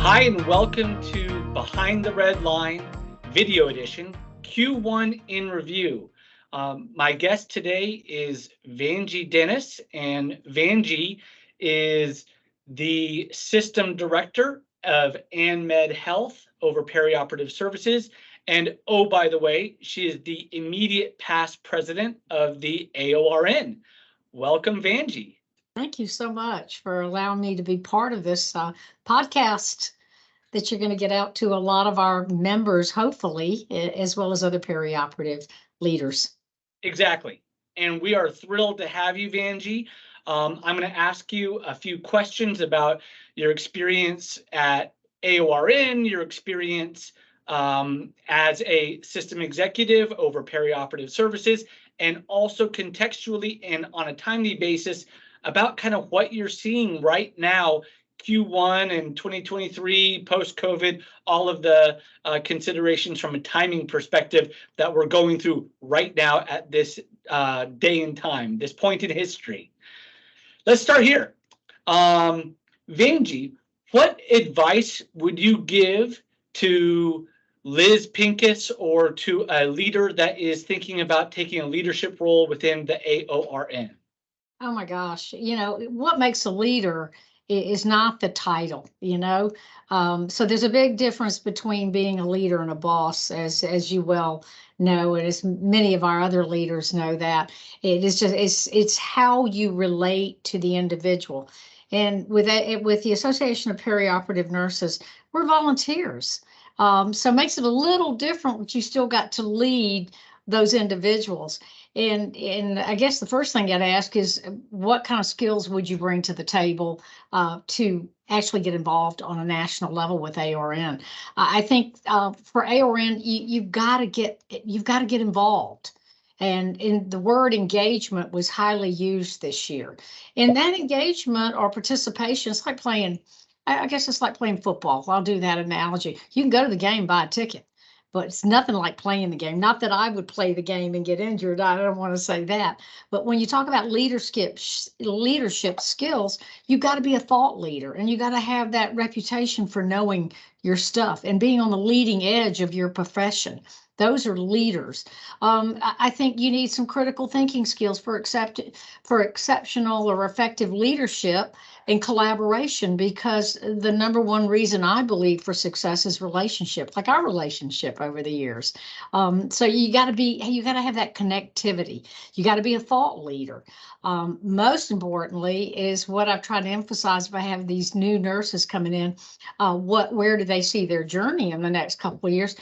Hi, and welcome to Behind the Red Line Video Edition, Q1 in Review. My guest today is Vangie Dennis, and Vangie is the System Director of ANMed Health over Perioperative Services. And oh, by the way, she is the immediate past president of the AORN. Welcome, Vangie. Thank you so much for allowing me to be part of this podcast that you're going to get out to a lot of our members, hopefully, as well as other perioperative leaders. Exactly. And we are thrilled to have you, Vangie. I'm going to ask you a few questions about your experience at AORN, your experience as a system executive over perioperative services, and also contextually and on a timely basis about kind of what you're seeing right now, Q1 and 2023, post-COVID, all of the considerations from a timing perspective that we're going through right now at this day and time, this point in history. Let's start here. Vangie, what advice would you give to Liz Pincus or to a leader that is thinking about taking a leadership role within the AORN? Oh my gosh, what makes a leader is not the title, So there's a big difference between being a leader and a boss, as you well know, and as many of our other leaders know that. It is just it's how you relate to the individual. And with the Association of Perioperative Nurses, we're volunteers. So it makes it a little different, but you still got to lead those individuals. And I guess the first thing I'd ask is, what kind of skills would you bring to the table to actually get involved on a national level with AORN? I think for AORN, you've got to get involved. And the word engagement was highly used this year. And that engagement or participation is like playing, I guess it's like playing football. I'll do that analogy. You can go to the game, buy a ticket, but it's nothing like playing the game. Not that I would play the game and get injured. I don't want to say that. But when you talk about leadership skills, you got to be a thought leader, and you got to have that reputation for knowing your stuff and being on the leading edge of your profession. Those are leaders. I think you need some critical thinking skills for exceptional or effective leadership and collaboration, because the number one reason I believe for success is relationship, like our relationship over the years. So you got to have that connectivity. You got to be a thought leader. Most importantly is what I've tried to emphasize if I have these new nurses coming in, where do they see their journey in the next couple of years?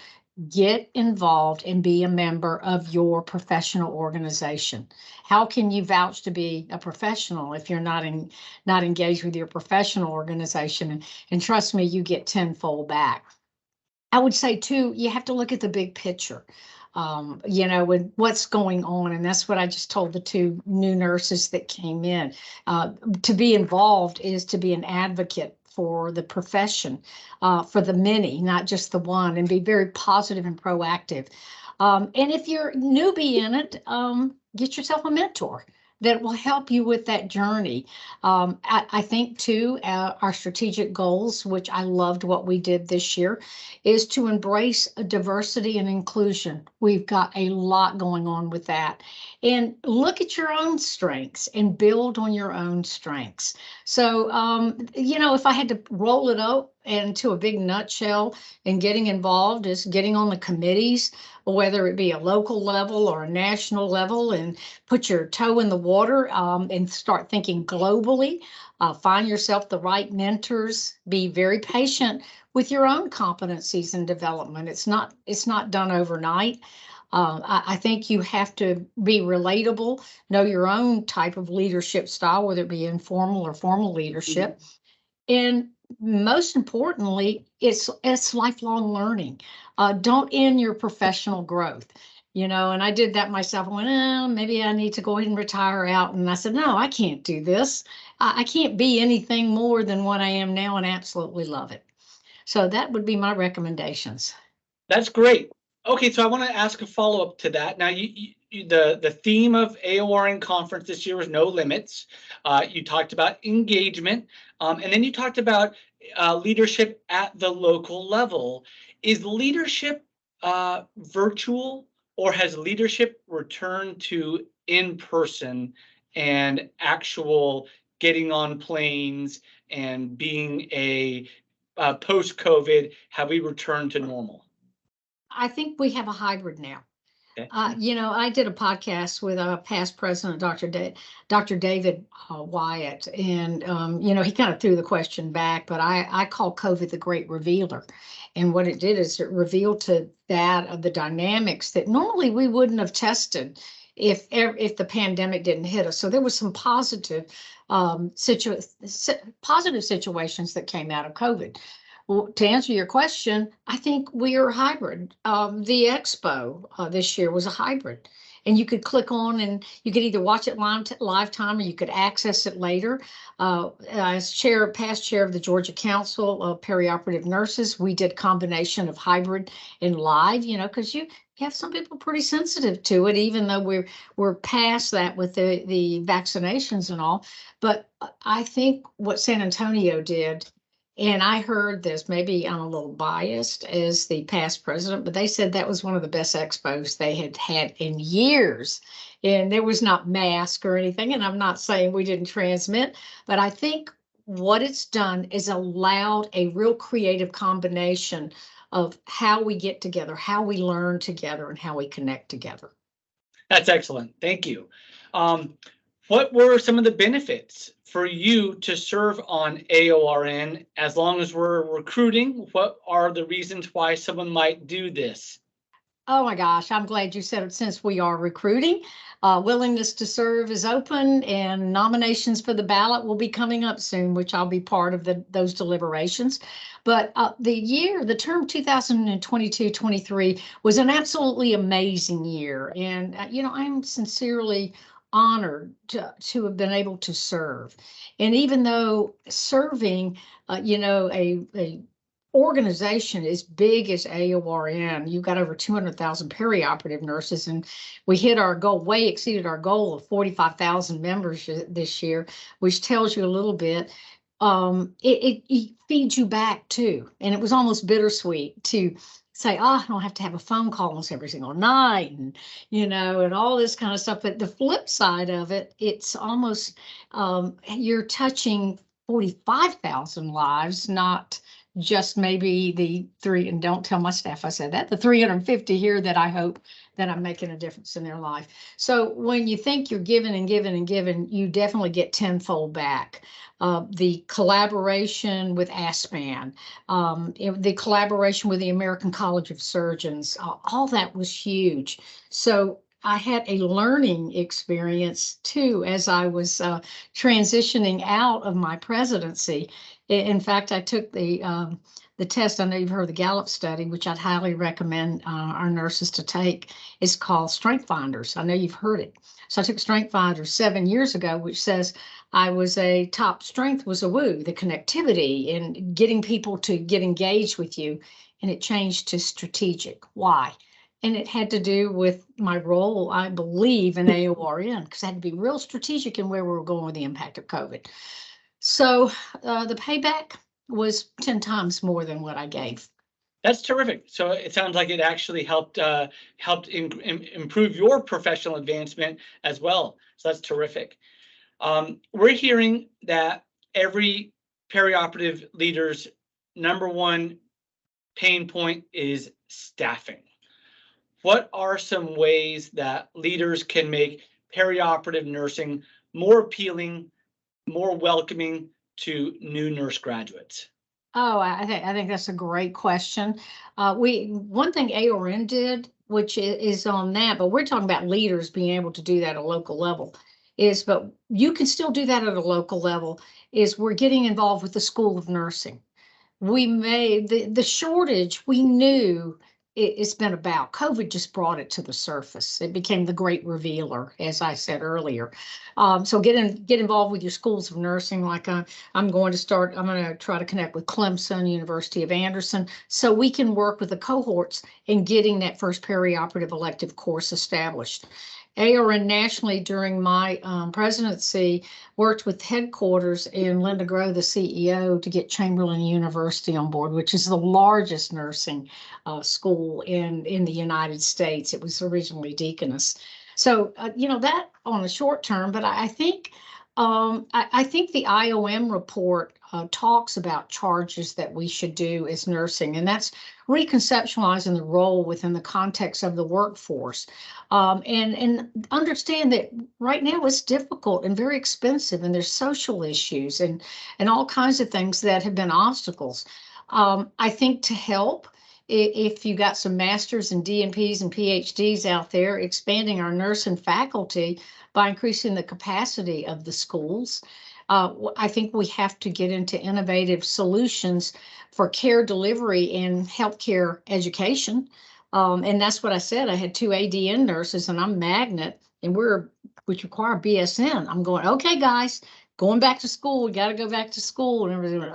Get involved and be a member of your professional organization. How can you vouch to be a professional if you're not engaged with your professional organization? And trust me, you get tenfold back. I would say too, you have to look at the big picture. And what's going on. And that's what I just told the two new nurses that came in. To be involved is to be an advocate for the profession, for the many, not just the one, and be very positive and proactive. And if you're a newbie in it, get yourself a mentor that will help you with that journey. I think too, our strategic goals, which I loved what we did this year, is to embrace diversity and inclusion. We've got a lot going on with that. And look at your own strengths and build on your own strengths. So, if I had to roll it up into a big nutshell, and getting involved is getting on the committees, whether it be a local level or a national level, and put your toe in the water and start thinking globally. Find yourself the right mentors. Be very patient with your own competencies and development. It's not done overnight. I think you have to be relatable, know your own type of leadership style, whether it be informal or formal leadership. And most importantly, it's lifelong learning. Don't end your professional growth. And I did that myself. I went, maybe I need to go ahead and retire out. And I said, no, I can't do this. I can't be anything more than what I am now, and absolutely love it. So that would be my recommendations. That's great. Okay, so I want to ask a follow-up to that. Now, you the theme of AORN conference this year was no limits. You talked about engagement, and then you talked about leadership at the local level. Is leadership virtual, or has leadership returned to in person and actual getting on planes and being a post-COVID? Have we returned to normal? I think we have a hybrid now. Okay. I did a podcast with a past president, Dr. David Wyatt, and he kind of threw the question back, but I call COVID the great revealer. And what it did is it revealed to that of the dynamics that normally we wouldn't have tested if the pandemic didn't hit us. So there was some positive situations that came out of COVID. Well, to answer your question, I think we are hybrid. The expo this year was a hybrid, and you could click on and you could either watch it live time, or you could access it later. As past chair of the Georgia Council of Perioperative Nurses, we did combination of hybrid and live, because you have some people pretty sensitive to it, even though we're past that with the vaccinations and all. But I think what San Antonio did, and I heard this, maybe I'm a little biased as the past president, but they said that was one of the best expos they had had in years. And there was not mask or anything. And I'm not saying we didn't transmit, but I think what it's done is allowed a real creative combination of how we get together, how we learn together, and how we connect together. That's excellent. Thank you. What were some of the benefits for you to serve on AORN as long as we're recruiting? What are the reasons why someone might do this? Oh my gosh, I'm glad you said it, since we are recruiting. Willingness to serve is open, and nominations for the ballot will be coming up soon, which I'll be part of those deliberations. But the term 2022-23 was an absolutely amazing year. And, I'm sincerely honored to have been able to serve. And even though serving, a organization as big as AORN, you've got over 200,000 perioperative nurses, and we hit our goal, way exceeded our goal of 45,000 members this year, which tells you a little bit. It feeds you back too. And it was almost bittersweet to say, I don't have to have a phone call almost every single night, and and all this kind of stuff. But the flip side of it, it's almost you're touching 45,000 lives, not just maybe the three, and don't tell my staff I said that, the 350 here that I hope that I'm making a difference in their life. So when you think you're giving and giving and giving, you definitely get tenfold back. The collaboration with ASPAN, the collaboration with the American College of Surgeons, all that was huge. So I had a learning experience too as I was transitioning out of my presidency. In fact, I took the test. I know you've heard the Gallup study, which I'd highly recommend our nurses to take. It's called Strength Finders. I know you've heard it. So I took Strength Finders 7 years ago, which says I was a top strength was a woo, the connectivity and getting people to get engaged with you. And it changed to strategic. Why? And it had to do with my role, I believe, in AORN, because I had to be real strategic in where we were going with the impact of COVID. So the payback was 10 times more than what I gave. That's terrific. So it sounds like it actually helped improve your professional advancement as well. So that's terrific. We're hearing that every perioperative leader's number one pain point is staffing. What are some ways that leaders can make perioperative nursing more appealing, more welcoming to new nurse graduates? Oh, I think that's a great question. One thing AORN did, which is on that, but we're talking about leaders being able to do that at a local level, but you can still do that at a local level, is we're getting involved with the School of Nursing. We made the shortage, we knew it's been about. COVID just brought it to the surface. It became the great revealer, as I said earlier. So get involved with your schools of nursing. Like I'm going to try to connect with Clemson, University of Anderson, so we can work with the cohorts in getting that first perioperative elective course established. AORN nationally during my presidency worked with headquarters in Linda Grow, the CEO, to get Chamberlain University on board, which is the largest nursing school in the United States. It was originally Deaconess. So, that on the short term, but I think I think the IOM report talks about charges that we should do as nursing, and that's reconceptualizing the role within the context of the workforce. And understand that right now it's difficult and very expensive, and there's social issues and all kinds of things that have been obstacles. I think to help, if you got some masters and DNPs and PhDs out there, expanding our nursing faculty by increasing the capacity of the schools. I think we have to get into innovative solutions for care delivery and healthcare education. And that's what I said. I had 2 ADN nurses, and I'm magnet, and which require BSN. I'm going, okay, guys, going back to school. We got to go back to school, and everything.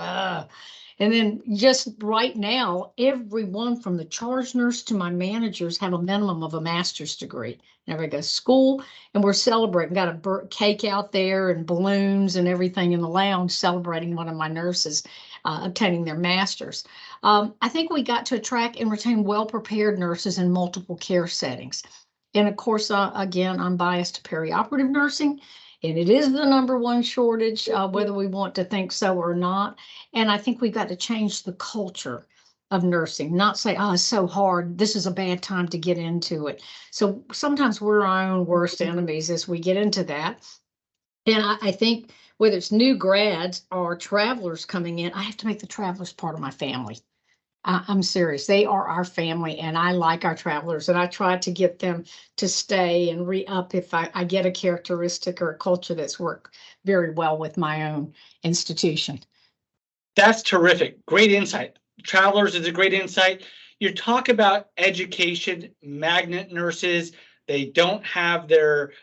And then just right now, everyone from the charge nurse to my managers have a minimum of a master's degree. And everybody goes to school, and we're celebrating. Got a cake out there and balloons and everything in the lounge celebrating one of my nurses obtaining their master's. I think we got to attract and retain well-prepared nurses in multiple care settings. And of course, again, I'm biased to perioperative nursing. And it is the #1 shortage, whether we want to think so or not. And I think we've got to change the culture of nursing, not say, oh, it's so hard. This is a bad time to get into it. So sometimes we're our own worst enemies as we get into that. And I think whether it's new grads or travelers coming in, I have to make the travelers part of my family. I'm serious. They are our family, and I like our travelers, and I try to get them to stay and re-up if I get a characteristic or a culture that's worked very well with my own institution. That's terrific. Great insight. Travelers is a great insight. You talk about education, magnet nurses. They don't have their,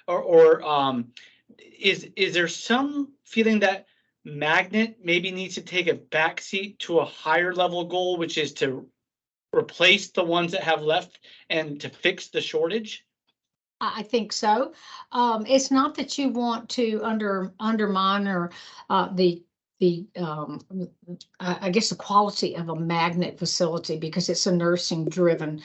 is there some feeling that magnet maybe needs to take a backseat to a higher level goal, which is to replace the ones that have left and to fix the shortage? I think so. It's not that you want to undermine or I guess the quality of a magnet facility, because it's a nursing driven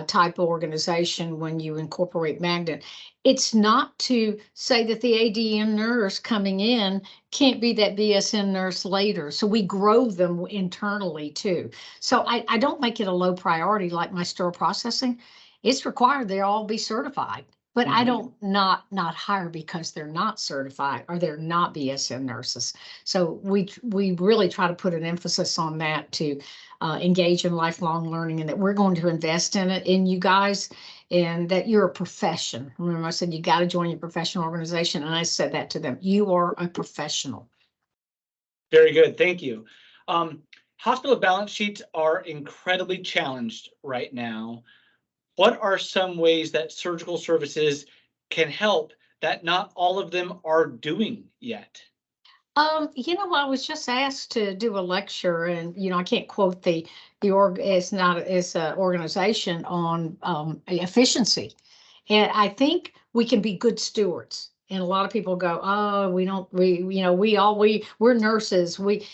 type of organization when you incorporate magnet. It's not to say that the ADN nurse coming in can't be that BSN nurse later. So we grow them internally too. So I don't make it a low priority like my sterile processing. It's required they all be certified. But I don't not hire because they're not certified or they're not BSN nurses. So we really try to put an emphasis on that to engage in lifelong learning, and that we're going to invest in it, in you guys, and that you're a profession. Remember, I said you got to join your professional organization, and I said that to them. You are a professional. Very good. Thank you. Hospital balance sheets are incredibly challenged right now. What are some ways that surgical services can help that not all of them are doing yet? I was just asked to do a lecture, and I can't quote the it's not it's an organization on efficiency, and I think we can be good stewards. And a lot of people go, oh, we're nurses. We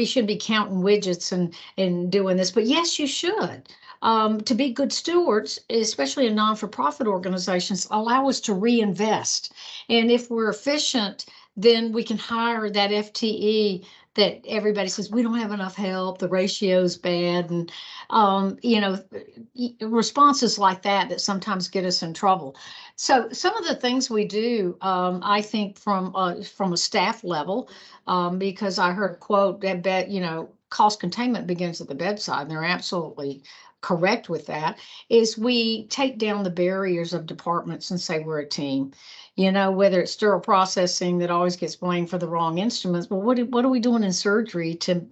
should be counting widgets and doing this. But yes, you should. To be good stewards, especially in non-for-profit organizations, allow us to reinvest. And if we're efficient, then we can hire that FTE that everybody says, we don't have enough help, the ratio's bad. And, responses like that sometimes get us in trouble. So some of the things we do, I think from a staff level, because I heard a quote that, cost containment begins at the bedside, and they're absolutely correct with that, is we take down the barriers of departments and say we're a team. Whether it's sterile processing that always gets blamed for the wrong instruments, but what are we doing in surgery to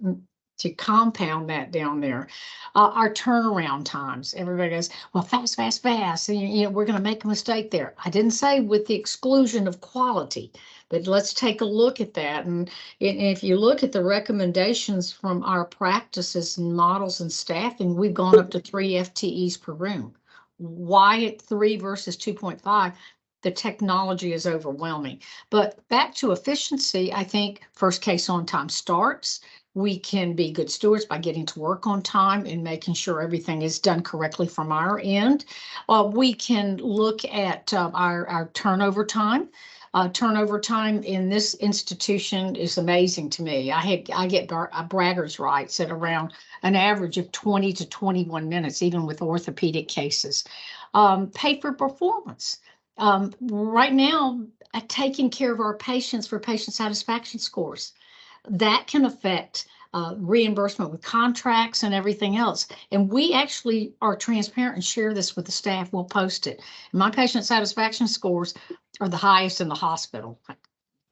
compound that down there? Our turnaround times, everybody goes, well, fast, fast, fast. And, we're going to make a mistake there. I didn't say with the exclusion of quality, but let's take a look at that. And if you look at the recommendations from our practices and models and staffing, we've gone up to 3 FTEs per room. Why at 3 versus 2.5? the technology is overwhelming. But back to efficiency, I think first case on time starts. We can be good stewards by getting to work on time and making sure everything is done correctly from our end. We can look at our turnover time. Turnover time in this institution is amazing to me. I get braggers rights at around an average of 20 to 21 minutes, even with orthopedic cases. Pay for performance. Right now, taking care of our patients for patient satisfaction scores, that can affect reimbursement with contracts and everything else. And we actually are transparent and share this with the staff. We'll post it. My patient satisfaction scores are the highest in the hospital.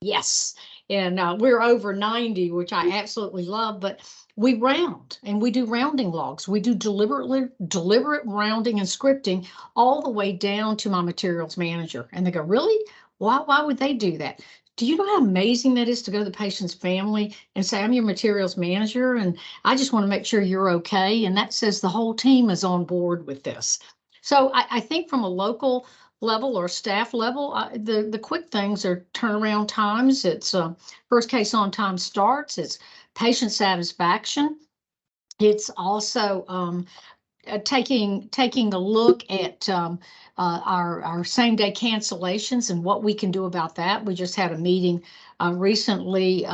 Yes. And we're over 90, which I absolutely love, but we round and we do rounding logs. We do deliberate rounding and scripting all the way down to my materials manager. And they go, really? Why would they do that? Do you know how amazing that is to go to the patient's family and say, I'm your materials manager, and I just want to make sure you're okay. And that says the whole team is on board with this. So I think from a local level or staff level, the quick things are turnaround times. It's first case on time starts. It's patient satisfaction. It's also taking a look at our same day cancellations and what we can do about that. We just had a meeting recently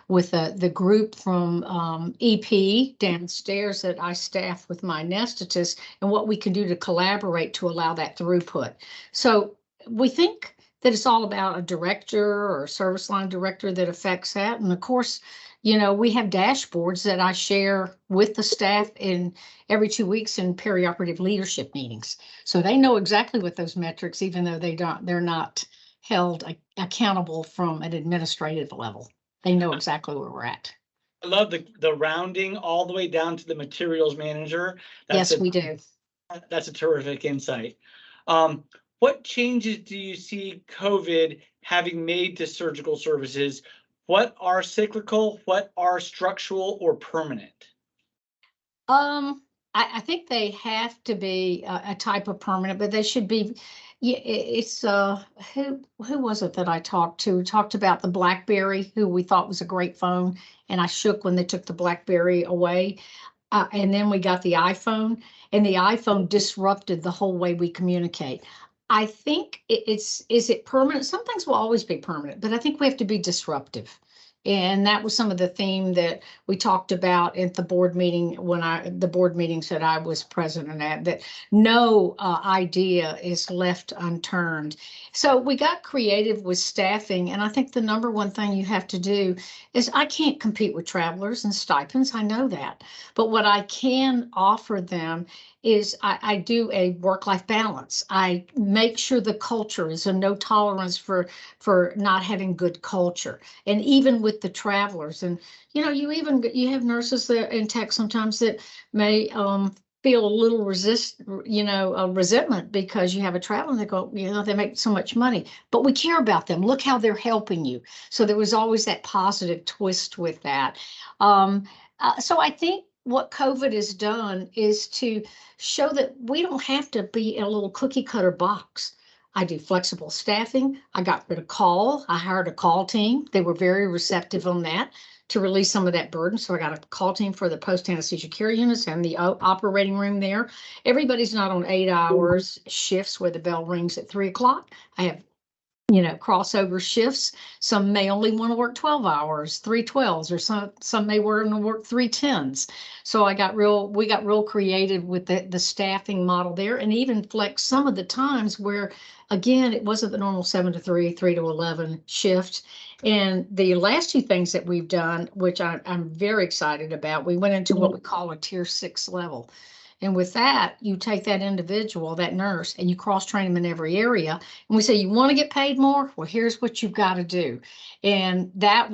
with the group from EP downstairs that I staff with my anesthetists, and what we can do to collaborate to allow that throughput. So we think that it's all about a director or a service line director that affects that. And of course, you know, we have dashboards that I share with the staff in every 2 weeks in perioperative leadership meetings. So they know exactly what those metrics, even though they're not held accountable from an administrative level. They know exactly where we're at. I love the rounding all the way down to the materials manager. Yes, we do. That's a terrific insight. What changes do you see COVID having made to surgical services? What are cyclical? What are structural or permanent? I think they have to be a type of permanent, but they should be. Yeah, it's who was it that I talked to? We talked about the BlackBerry, who we thought was a great phone, and I shook when they took the BlackBerry away. And then we got the iPhone, and the iPhone disrupted the whole way we communicate. I think is it permanent? Some things will always be permanent, but I think we have to be disruptive. And that was some of the theme that we talked about at the board meeting the board meetings that I was president at, that no idea is left unturned. So we got creative with staffing. And I think the number one thing you have to do is, I can't compete with travelers and stipends. I know that. But what I can offer them is I do a work-life balance. I make sure the culture is a no tolerance for not having good culture. And even with the travelers, and you have nurses that in tech sometimes that may feel a little resentment because you have a traveler and they go, they make so much money, but we care about them. Look how they're helping you. So there was always that positive twist with that. So I think what COVID has done is to show that we don't have to be in a little cookie cutter box. I do flexible staffing. I got rid of call. I hired a call team. They were very receptive on that to release some of that burden. So I got a call team for the post-anesthesia care units and the operating room there. Everybody's not on 8 hours shifts where the bell rings at 3 o'clock. I have crossover shifts. Some may only want to work 12 hours, 3 12s, or some may want to work 3 10s. So we got real creative with the staffing model there, and even flex some of the times where, again, it wasn't the normal 7 to 3, 3 to 11 shift. And the last two things that we've done, which I'm very excited about, we went into what we call a tier 6 level. And with that, you take that individual, that nurse, and you cross-train them in every area. And we say, you want to get paid more? Well, here's what you've got to do. And that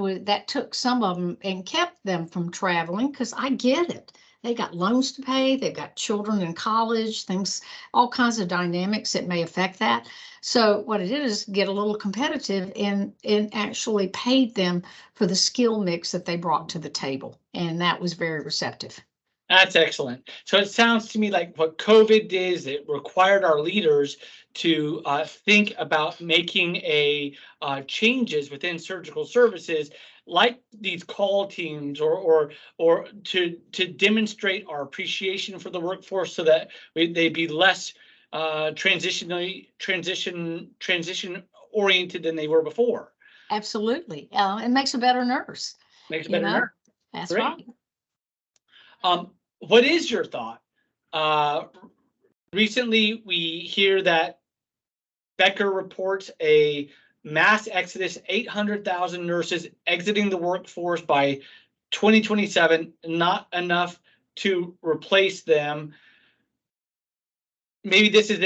took some of them and kept them from traveling, because I get it. They got loans to pay. They've got children in college, things, all kinds of dynamics that may affect that. So what it is get a little competitive and actually paid them for the skill mix that they brought to the table. And that was very receptive. That's excellent. So it sounds to me like what COVID did is it required our leaders to think about making changes within surgical services, like these call teams, or to demonstrate our appreciation for the workforce, so that they be less transition oriented than they were before. Absolutely. It makes a better nurse. Makes a You better know, nurse. that's Great. right. What is your thought? Recently, we hear that Becker reports a mass exodus, 800,000 nurses exiting the workforce by 2027, not enough to replace them. Maybe this is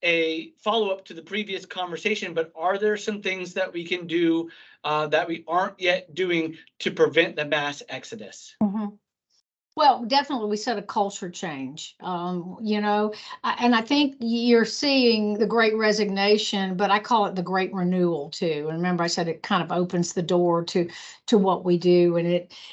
a follow-up to the previous conversation, but are there some things that we can do that we aren't yet doing to prevent the mass exodus? Mhm. Well, definitely, we said a culture change. And I think you're seeing the Great Resignation, but I call it the Great Renewal too. And remember, I said it kind of opens the door to what we do, and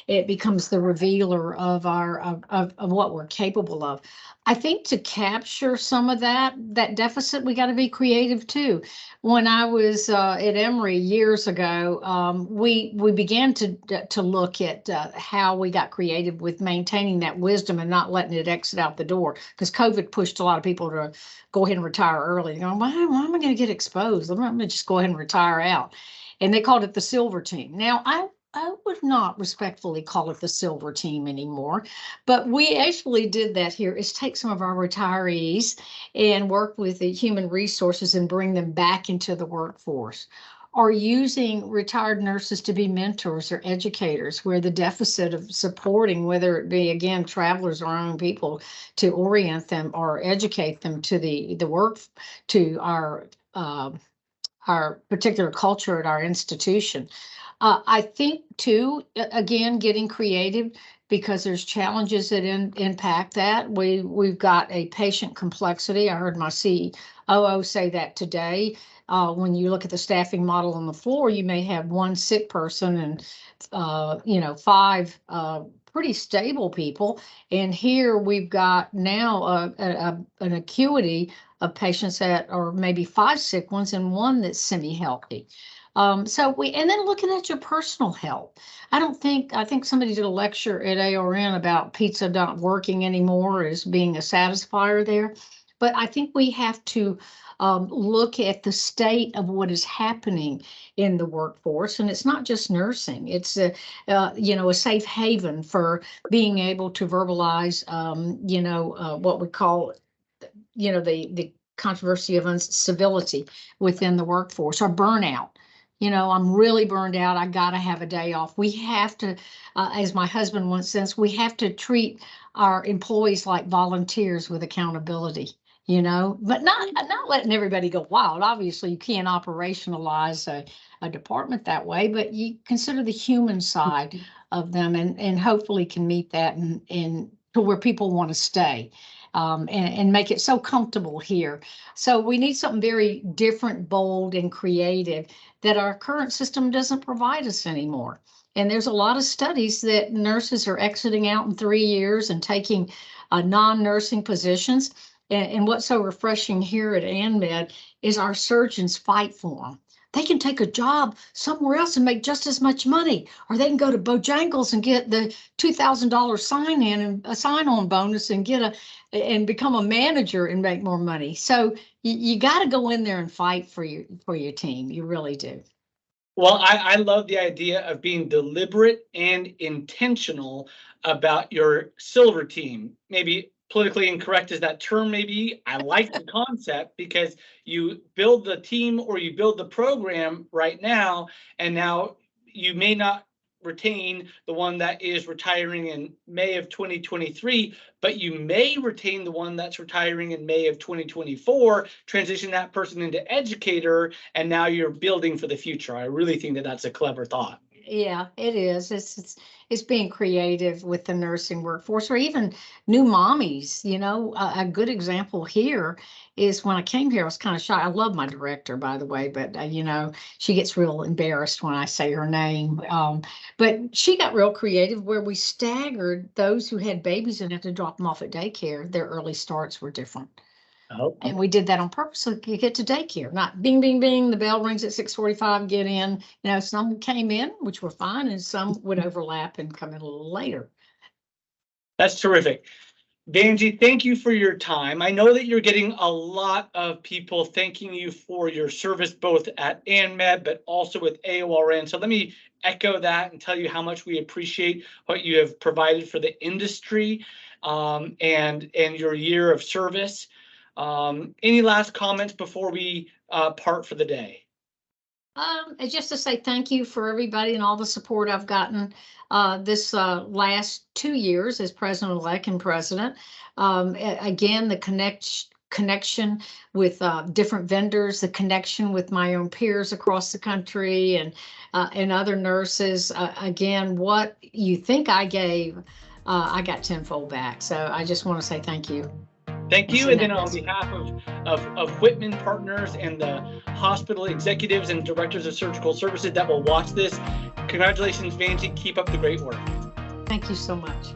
it becomes the revealer of of what we're capable of. I think to capture some of that deficit, we got to be creative too. When I was at Emory years ago, we began to look at how we got creative with maintaining that wisdom and not letting it exit out the door, because COVID pushed a lot of people to go ahead and retire early. You know, why am I going to get exposed? I'm going to just go ahead and retire out. And they called it the silver team. Now, I would not respectfully call it the silver team anymore, but we actually did that here, is take some of our retirees and work with the human resources and bring them back into the workforce, or using retired nurses to be mentors or educators, where the deficit of supporting, whether it be, again, travelers or our own people, to orient them or educate them to the work, to our particular culture at our institution. I think too, again, getting creative, because there's challenges that impact that. We've got a patient complexity. I heard my COO say that today. When you look at the staffing model on the floor, you may have one sick person and five pretty stable people. And here we've got now an acuity of patients that are maybe five sick ones and one that's semi-healthy. And then looking at your personal health. I think somebody did a lecture at AORN about pizza not working anymore as being a satisfier there. But I think we have to look at the state of what is happening in the workforce. And it's not just nursing. It's a safe haven for being able to verbalize, what we call, the controversy of civility within the workforce, or burnout. I'm really burned out. I got to have a day off. We have to, as my husband once says, we have to treat our employees like volunteers with accountability, but not letting everybody go wild. Obviously, you can't operationalize a department that way, but you consider the human side of them, and hopefully can meet that and to where people want to stay. And make it so comfortable here. So we need something very different, bold, and creative that our current system doesn't provide us anymore. And there's a lot of studies that nurses are exiting out in 3 years and taking non-nursing positions. And what's so refreshing here at ANMED is our surgeons fight for them. They can take a job somewhere else and make just as much money, or they can go to Bojangles and get the $2,000 sign-on bonus and become a manager and make more money. So you got to go in there and fight for your team. You really do. Well, I love the idea of being deliberate and intentional about your silver team. Maybe politically incorrect as that term may be, I like the concept, because you build the team or you build the program right now, and now you may not retain the one that is retiring in May of 2023, but you may retain the one that's retiring in May of 2024, transition that person into educator, and now you're building for the future. I really think that that's a clever thought. Yeah, it is. It's being creative with the nursing workforce, or even new mommies. A good example here is when I came here, I was kind of shy. I love my director, by the way, but she gets real embarrassed when I say her name. But she got real creative where we staggered those who had babies and had to drop them off at daycare. Their early starts were different. Oh, And we did that on purpose so you get to daycare, not bing, bing, bing, the bell rings at 6:45, get in. Some came in, which were fine, and some would overlap and come in a little later. that's terrific. Vangie, thank you for your time. I know that you're getting a lot of people thanking you for your service both at ANMed, but also with AORN. So let me echo that and tell you how much we appreciate what you have provided for the industry and your year of service. Any last comments before we part for the day? It's just to say thank you for everybody and all the support I've gotten this last 2 years as president-elect and president. Again, the connection with different vendors, the connection with my own peers across the country and other nurses. Again, what you think I gave, I got tenfold back. So I just want to say thank you. Thank you. And then on behalf of Whitman Partners and the hospital executives and directors of surgical services that will watch this, congratulations, Vangie. Keep up the great work. Thank you so much.